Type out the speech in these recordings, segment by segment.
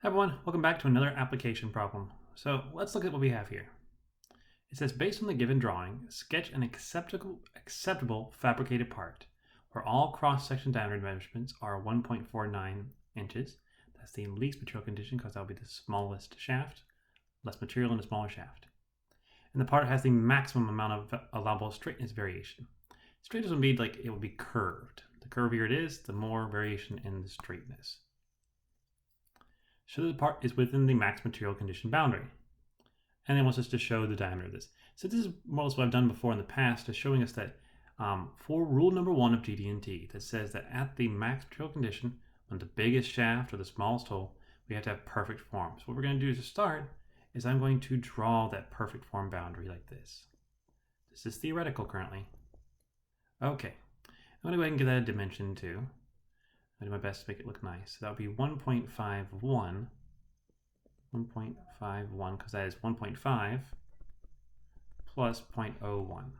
Hi everyone, welcome back to another application problem. So let's look at what we have here. It says, based on the given drawing, sketch an acceptable fabricated part where all cross-section diameter measurements are 1.49 inches. That's the least material condition because that will be the smallest shaft, less material in a smaller shaft. And the part has the maximum amount of allowable straightness variation. Straightness would be like it would be curved. The curvier it is, the more variation in the straightness. Show that the part is within the max material condition boundary. And it wants us to show the diameter of this. So this is more or less what I've done before in the past, is showing us that for rule number 1 of GD&T, that says that at the max material condition, on the biggest shaft or the smallest hole, we have to have perfect form. So what we're going to do to start is I'm going to draw that perfect form boundary like this. This is theoretical currently. Okay, I'm going to go ahead and give that a dimension too. I'll do my best to make it look nice. So that would be 1.51, because that is 1.5 plus 0.01.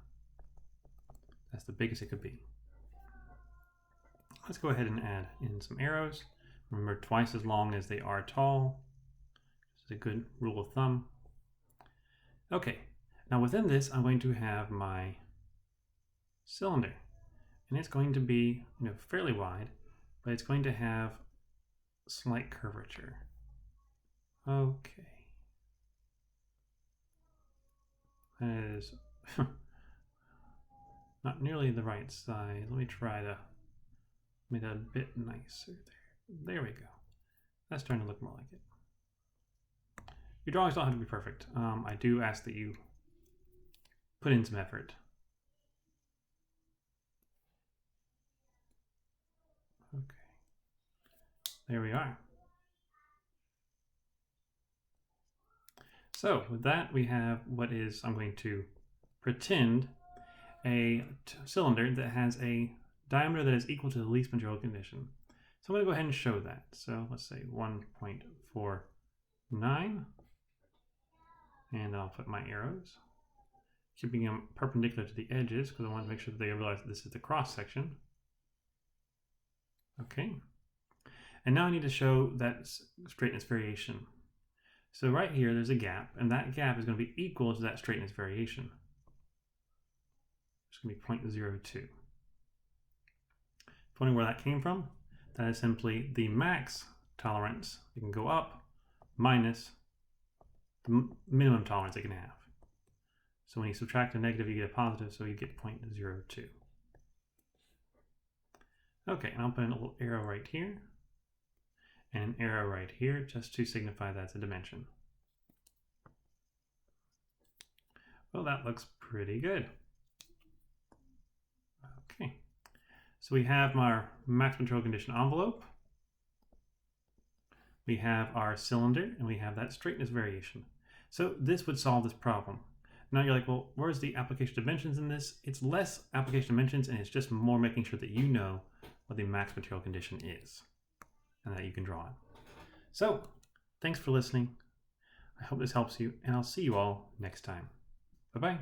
That's the biggest it could be. Let's go ahead and add in some arrows. Remember, twice as long as they are tall. This is a good rule of thumb. Okay, now within this, I'm going to have my cylinder. And it's going to be fairly wide, but it's going to have slight curvature. Okay. That is not nearly the right size. Let me try to make that a bit nicer there. There we go. That's starting to look more like it. Your drawings don't have to be perfect. I do ask that you put in some effort. Okay. There we are. So with that, we have what is, I'm going to pretend a cylinder that has a diameter that is equal to the least material condition. So I'm going to go ahead and show that. So let's say 1.49, and I'll put my arrows, keeping them perpendicular to the edges because I want to make sure that they realize that this is the cross section. Okay. And now I need to show that straightness variation. So right here, there's a gap, and that gap is going to be equal to that straightness variation. It's going to be 0.02. Wondering where that came from? That is simply the max tolerance it can go up minus the minimum tolerance it can have. So when you subtract a negative, you get a positive, so you get 0.02. Okay, and I'll put in a little arrow right here and an arrow right here just to signify that's a dimension. Well, that looks pretty good. Okay, so we have our max material condition envelope, we have our cylinder, and we have that straightness variation. So this would solve this problem. Now you're like, well, where's the application dimensions in this? It's less application dimensions, and it's just more making sure that you know what the max material condition is and that you can draw it. So thanks for listening. I hope this helps you, and I'll see you all next time. Bye-bye.